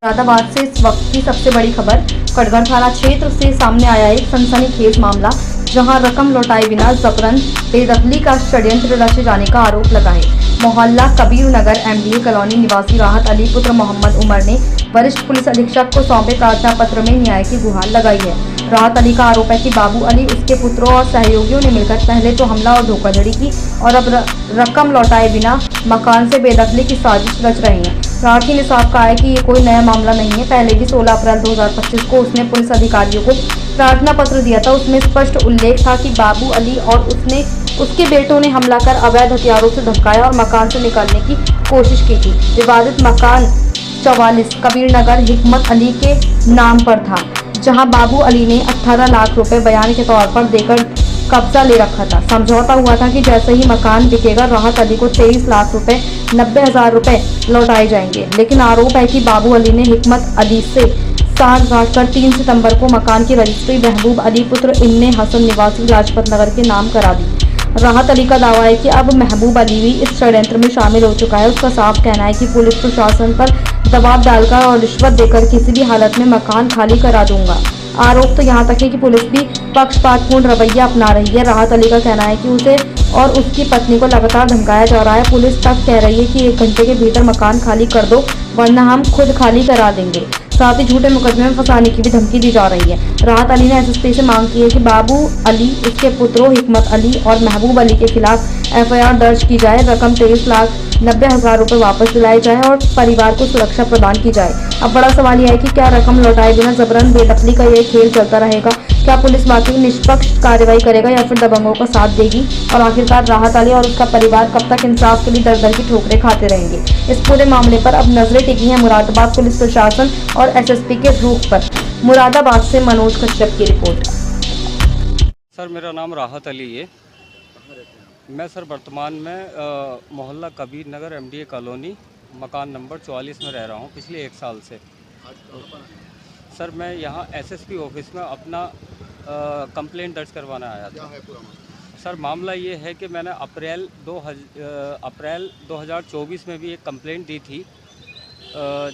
मुरादाबाद से इस वक्त की सबसे बड़ी खबर। कटघर थाना क्षेत्र से सामने आया एक सनसनीखेज मामला, जहां रकम लौटाए बिना जबरन बेदखली का षड्यंत्र रचे जाने का आरोप लगा है। मोहल्ला कबीर नगर एमडीए कॉलोनी निवासी राहत अली पुत्र मोहम्मद उमर ने वरिष्ठ पुलिस अधीक्षक को सौंपे प्रार्थना पत्र में न्याय की गुहार लगाई है। राहत अली का आरोप है कि बाबू अली, उसके पुत्रों और सहयोगियों ने मिलकर पहले तो हमला और धोखाधड़ी की और अब रकम लौटाए बिना मकान से बेदखली की साजिश रच रहे हैं। राठी ने साफ कहा है कि ये कोई नया मामला नहीं है। पहले भी 16 अप्रैल 2025 को उसने पुलिस अधिकारियों को प्रार्थना पत्र दिया था। उसमें स्पष्ट उल्लेख था कि बाबू अली और उसके बेटों ने हमला कर अवैध हथियारों से धमकाया और मकान से निकालने की कोशिश की थी। विवादित मकान 44 कबीर नगर हिकमत अली के नाम पर था, जहां बाबू अली ने 18 लाख रुपए बयान के तौर पर देकर कब्जा ले रखा था। समझौता हुआ था कि जैसे ही मकान बिकेगा राहत अली को 23 लाख रुपए 90,000 रुपए लौटाए जाएंगे। लेकिन आरोप है कि बाबू अली ने हिकमत अली से साठगांठ कर 3 सितंबर को मकान की रजिस्ट्री महबूब अली पुत्र इब्ने हसन निवासी लाजपत नगर के नाम करा दी। राहत अली का दावा है कि अब महबूब अली भी इस षड्यंत्र में शामिल हो चुका है। उसका साफ कहना है कि पुलिस प्रशासन पर दबाव डालकर और रिश्वत देकर किसी भी हालत में मकान खाली करा दूंगा। आरोप तो यहाँ तक है कि पुलिस भी पक्षपातपूर्ण रवैया अपना रही है। राहत अली का कहना है कि उसे और उसकी पत्नी को लगातार धमकाया जा रहा है। पुलिस तक कह रही है कि 1 घंटे के भीतर मकान खाली कर दो, वरना हम खुद खाली करा देंगे। साथ ही झूठे मुकदमे में फंसाने की भी धमकी दी जा रही है। राहत अली ने एसएसपी से मांग की है कि बाबू अली, उसके पुत्रों हिकमत अली और महबूब अली के खिलाफ एफआईआर दर्ज की जाए, रकम 23 लाख 90,000 रुपए वापस दिलाए जाए और परिवार को सुरक्षा प्रदान की जाए। अब बड़ा सवाल यह है कि क्या रकम लौटाए बिना जबरन बेदखली का यह खेल चलता रहेगा? क्या पुलिस वाकई निष्पक्ष कार्रवाई करेगा या फिर दबंगों का साथ देगी? और आखिरकार राहत अली और उसका परिवार कब तक इंसाफ के लिए दर दर की ठोकरें खाते रहेंगे? इस पूरे मामले पर अब नजरें टिकी हैं मुरादाबाद पुलिस प्रशासन और एसएसपी के रुख पर। मुरादाबाद से मनोज कश्यप की रिपोर्ट। सर, मेरा नाम राहत अली है। मैं सर वर्तमान में मोहल्ला कबीर नगर एमडीए कॉलोनी मकान नंबर 44 में रह रहा हूँ पिछले 1 साल से। सर, मैं यहाँ एसएसपी ऑफिस में अपना कंप्लेंट दर्ज करवाना आया था। सर, मामला ये है कि मैंने अप्रैल 2024 में भी एक कंप्लेंट दी थी,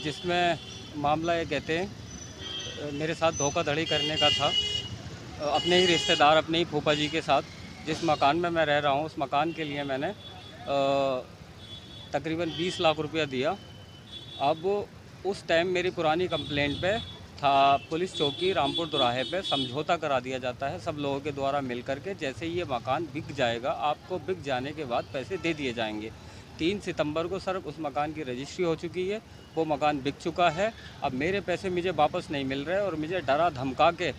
जिसमें मामला ये कहते हैं मेरे साथ धोखाधड़ी करने का था। अपने ही रिश्तेदार, अपने ही फूफा जी के साथ जिस मकान में मैं रह रहा हूँ, उस मकान के लिए मैंने तकरीबन 20 लाख रुपया दिया। अब उस टाइम मेरी पुरानी कंप्लेंट पे था पुलिस चौकी रामपुर दोराहे पे समझौता करा दिया जाता है सब लोगों के द्वारा मिल कर के। जैसे ही ये मकान बिक जाएगा, आपको बिक जाने के बाद पैसे दे दिए जाएंगे। 3 सितंबर को सर उस मकान की रजिस्ट्री हो चुकी है, वो मकान बिक चुका है। अब मेरे पैसे मुझे वापस नहीं मिल रहे और मुझे डरा धमका के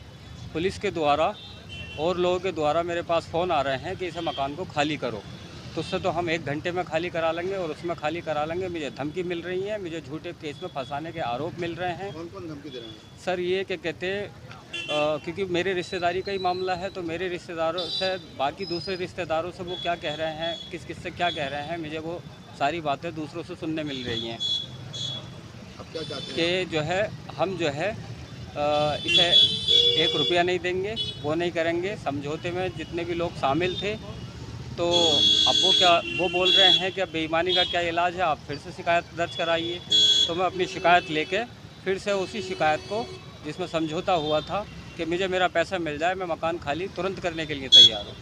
पुलिस के द्वारा और लोगों के द्वारा मेरे पास फ़ोन आ रहे हैं कि इस मकान को खाली करो। तो उससे तो हम 1 घंटे में खाली करा लेंगे और उसमें खाली करा लेंगे। मुझे धमकी मिल रही है, मुझे झूठे केस में फंसाने के आरोप मिल रहे हैं। कौन कौन धमकी दे रहे हैं? सर, ये कि कहते क्योंकि मेरे रिश्तेदारी का ही मामला है, तो मेरे रिश्तेदारों से बाकी दूसरे रिश्तेदारों से वो क्या कह रहे हैं, किस किस से क्या कह रहे हैं, मुझे वो सारी बातें दूसरों से सुनने मिल रही हैं। अब क्या चाहते कि जो है हम जो है इसे 1 रुपया नहीं देंगे, वो नहीं करेंगे। समझौते में जितने भी लोग शामिल थे, तो अब वो बोल रहे हैं कि अब बेईमानी का क्या इलाज है, आप फिर से शिकायत दर्ज कराइए। तो मैं अपनी शिकायत लेके फिर से उसी शिकायत को, जिसमें समझौता हुआ था कि मुझे मेरा पैसा मिल जाए, मैं मकान खाली तुरंत करने के लिए तैयार हूँ।